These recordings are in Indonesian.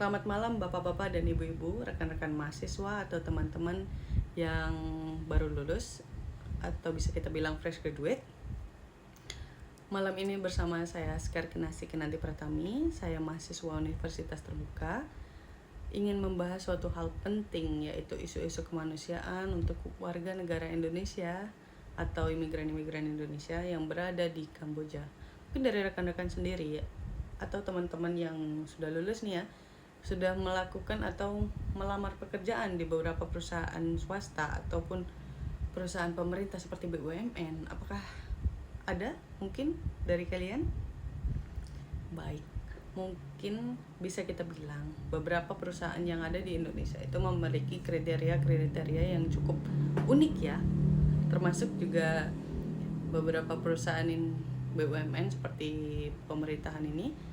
Selamat malam Bapak-bapak dan Ibu-ibu, rekan-rekan mahasiswa atau teman-teman yang baru lulus atau bisa kita bilang fresh graduate. Malam ini bersama saya Sekar Kinasi Kinanti Pratami, saya mahasiswa Universitas Terbuka, ingin membahas suatu hal penting, yaitu isu-isu kemanusiaan untuk warga negara Indonesia atau imigran-imigran Indonesia yang berada di Kamboja. Mungkin dari rekan-rekan sendiri ya, atau teman-teman yang sudah lulus nih ya, sudah melakukan atau melamar pekerjaan di beberapa perusahaan swasta ataupun perusahaan pemerintah seperti BUMN. Apakah ada mungkin dari kalian? Baik, mungkin bisa kita bilang beberapa perusahaan yang ada di Indonesia itu memiliki kriteria-kriteria yang cukup unik ya. Termasuk juga beberapa perusahaan BUMN seperti pemerintahan ini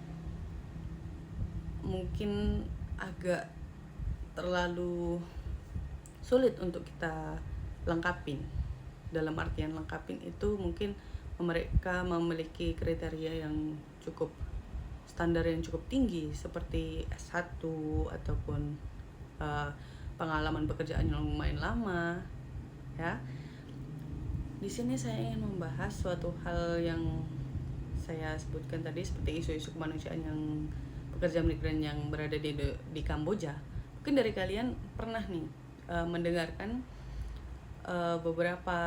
mungkin agak terlalu sulit untuk kita lengkapin. Dalam artian lengkapin itu mungkin mereka memiliki kriteria yang cukup standar yang cukup tinggi seperti S1 ataupun pengalaman pekerjaan yang lumayan lama ya. Di sini saya ingin membahas suatu hal yang saya sebutkan tadi seperti isu-isu kemanusiaan yang pekerja migran yang berada di Kamboja. Mungkin dari kalian pernah nih mendengarkan beberapa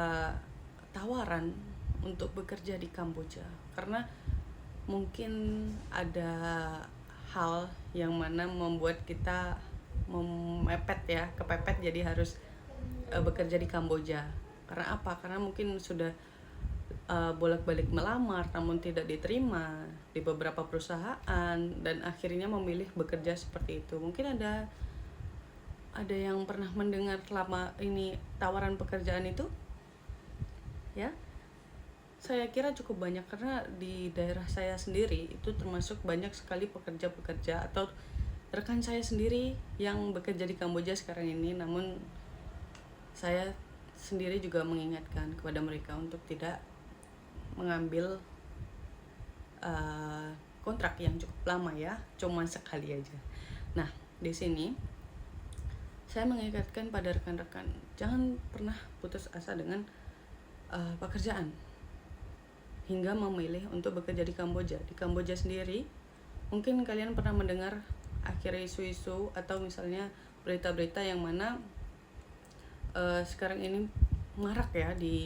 tawaran untuk bekerja di Kamboja, karena mungkin ada hal yang mana membuat kita kepepet jadi harus bekerja di Kamboja. Karena apa? Karena mungkin sudah bolak-balik melamar namun tidak diterima di beberapa perusahaan dan akhirnya memilih bekerja seperti itu. Mungkin ada yang pernah mendengar selama ini tawaran pekerjaan itu? Ya. Saya kira cukup banyak, karena di daerah saya sendiri itu termasuk banyak sekali pekerja-pekerja atau rekan saya sendiri yang bekerja di Kamboja sekarang ini, namun saya sendiri juga mengingatkan kepada mereka untuk tidak mengambil kontrak yang cukup lama ya, cuma sekali aja. Nah, di sini saya mengingatkan pada rekan-rekan, jangan pernah putus asa dengan pekerjaan hingga memilih untuk bekerja di Kamboja. Di Kamboja sendiri, mungkin kalian pernah mendengar akhir isu-isu atau misalnya berita-berita yang mana sekarang ini marak ya di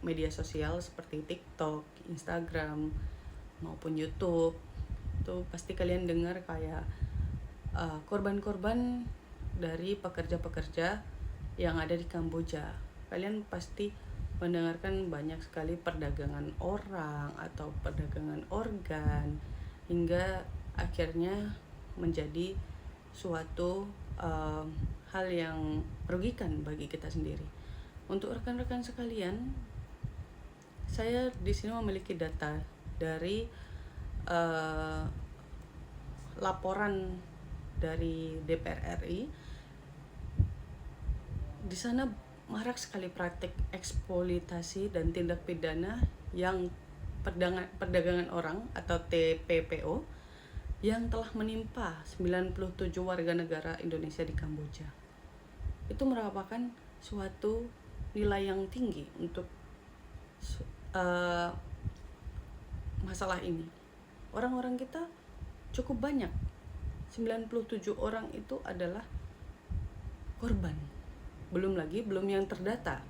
media sosial seperti TikTok, Instagram, maupun YouTube. Itu pasti kalian dengar kayak korban-korban dari pekerja-pekerja yang ada di Kamboja. Kalian pasti mendengarkan banyak sekali perdagangan orang atau perdagangan organ, hingga akhirnya menjadi suatu hal yang merugikan bagi kita sendiri. Untuk rekan-rekan sekalian, saya di sini memiliki data dari laporan dari DPR RI. Di sana marak sekali praktik eksploitasi dan tindak pidana yang perdagangan orang atau TPPO yang telah menimpa 97 warga negara Indonesia di Kamboja. Itu merupakan suatu nilai yang tinggi untuk masalah ini. Orang-orang kita cukup banyak. 97 orang itu adalah korban. Belum yang terdata.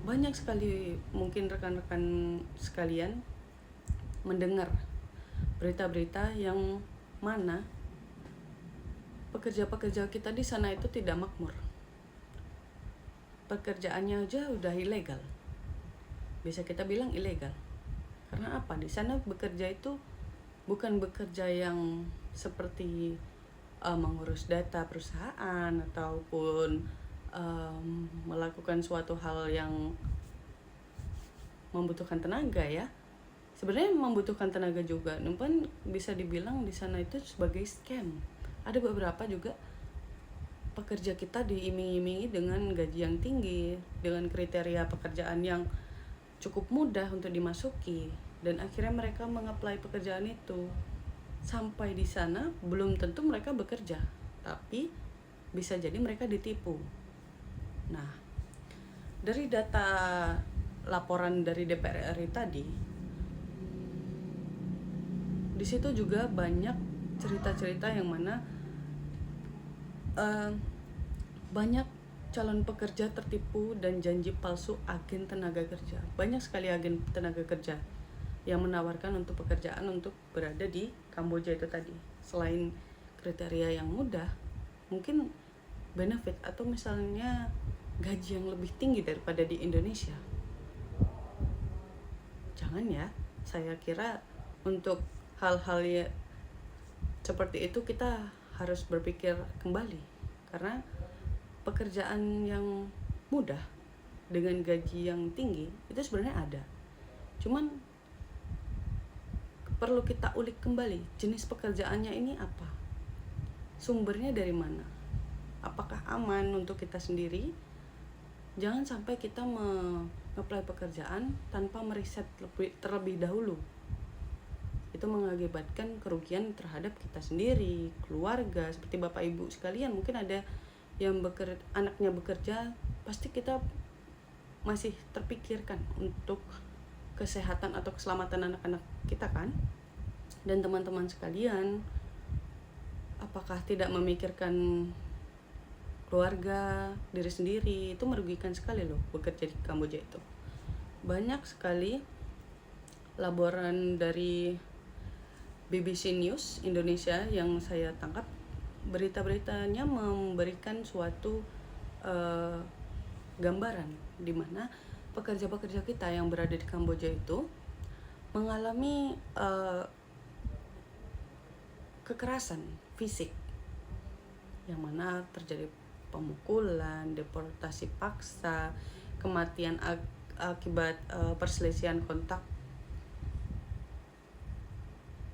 Banyak sekali mungkin rekan-rekan sekalian mendengar berita-berita yang mana pekerja-pekerja kita di sana itu tidak makmur. Pekerjaannya aja udah ilegal. Bisa kita bilang ilegal. Karena apa? Di sana bekerja itu bukan bekerja yang seperti mengurus data perusahaan ataupun melakukan suatu hal yang membutuhkan tenaga ya. Sebenarnya membutuhkan tenaga juga, namun bisa dibilang di sana itu sebagai scam. Ada beberapa juga pekerja kita diiming-imingi dengan gaji yang tinggi, dengan kriteria pekerjaan yang cukup mudah untuk dimasuki, dan akhirnya mereka mengapply pekerjaan itu. sampai di sana belum tentu mereka bekerja, tapi bisa jadi mereka ditipu. Nah, dari data laporan dari DPR RI tadi, di situ juga banyak cerita-cerita yang mana banyak calon pekerja tertipu dan janji palsu agen tenaga kerja. Banyak sekali agen tenaga kerja yang menawarkan untuk pekerjaan untuk berada di Kamboja itu tadi. Selain kriteria yang mudah, mungkin benefit atau misalnya gaji yang lebih tinggi daripada di Indonesia. Jangan ya, saya kira untuk hal-hal ya seperti itu kita harus berpikir kembali, karena pekerjaan yang mudah dengan gaji yang tinggi itu sebenarnya ada, cuman perlu kita ulik kembali jenis pekerjaannya ini apa, sumbernya dari mana, apakah aman untuk kita sendiri. Jangan sampai kita mengapply pekerjaan tanpa meriset terlebih dahulu. Itu mengakibatkan kerugian terhadap kita sendiri, keluarga. Seperti bapak ibu sekalian, mungkin ada yang anaknya bekerja, pasti kita masih terpikirkan untuk kesehatan atau keselamatan anak-anak kita kan. Dan teman-teman sekalian, apakah tidak memikirkan keluarga, diri sendiri? Itu merugikan sekali loh bekerja di Kamboja itu. Banyak sekali laporan dari BBC News Indonesia yang saya tangkap, berita-beritanya memberikan suatu gambaran di mana pekerja-pekerja kita yang berada di Kamboja itu mengalami kekerasan fisik, yang mana terjadi pemukulan, deportasi paksa, kematian akibat perselisihan kontak.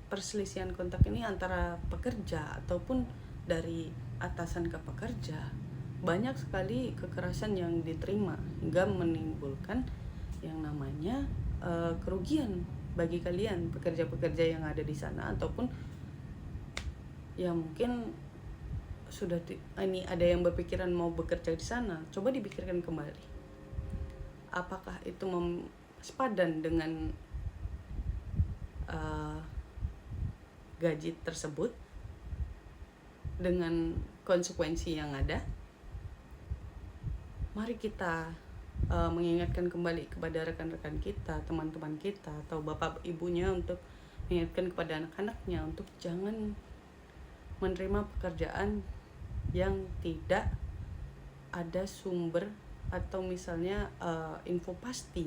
Perselisihan kontak ini antara pekerja ataupun dari atasan ke pekerja. Banyak sekali kekerasan yang diterima hingga menimbulkan yang namanya kerugian bagi kalian pekerja-pekerja yang ada di sana, ataupun yang mungkin sudah ini ada yang berpikiran mau bekerja di sana. Coba dipikirkan kembali, apakah itu sepadan dengan gaji tersebut dengan konsekuensi yang ada. Mari kita mengingatkan kembali kepada rekan-rekan kita, teman-teman kita, atau bapak ibunya untuk mengingatkan kepada anak-anaknya untuk jangan menerima pekerjaan yang tidak ada sumber atau misalnya info pasti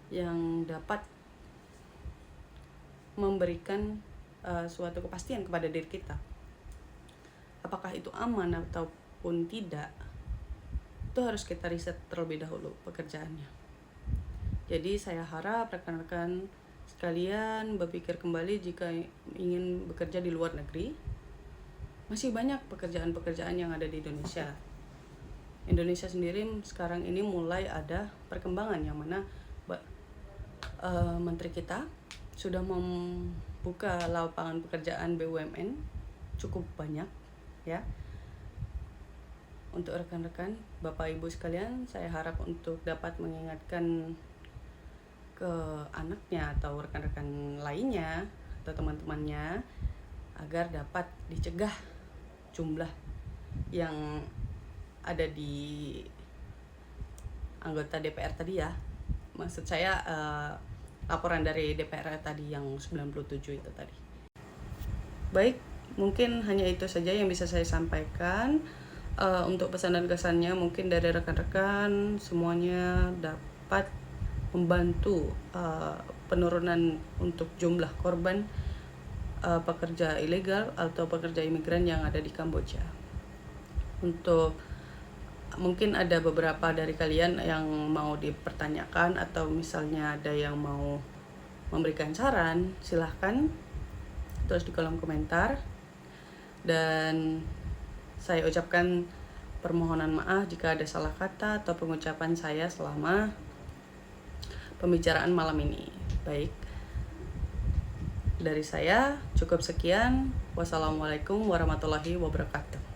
yang dapat memberikan suatu kepastian kepada diri kita. Apakah itu aman ataupun tidak, itu harus kita riset terlebih dahulu pekerjaannya. Jadi saya harap rekan-rekan sekalian berpikir kembali jika ingin bekerja di luar negeri. Masih banyak pekerjaan-pekerjaan yang ada di Indonesia. Indonesia sendiri sekarang ini mulai ada perkembangan yang mana menteri kita sudah membuka lapangan pekerjaan BUMN cukup banyak ya. Untuk rekan-rekan, bapak ibu sekalian, saya harap untuk dapat mengingatkan ke anaknya atau rekan-rekan lainnya atau teman-temannya agar dapat dicegah jumlah yang ada di anggota DPR tadi ya. Maksud saya laporan dari DPR tadi yang 97 itu tadi. Baik, mungkin hanya itu saja yang bisa saya sampaikan. Untuk pesan dan kesannya mungkin dari rekan-rekan semuanya dapat membantu penurunan untuk jumlah korban pekerja ilegal atau pekerja imigran yang ada di Kamboja. Untuk mungkin ada beberapa dari kalian yang mau dipertanyakan atau misalnya ada yang mau memberikan saran, silahkan tulis di kolom komentar. Dan saya ucapkan permohonan maaf jika ada salah kata atau pengucapan saya selama pembicaraan malam ini. Baik, Dari saya cukup sekian. Wassalamualaikum warahmatullahi wabarakatuh.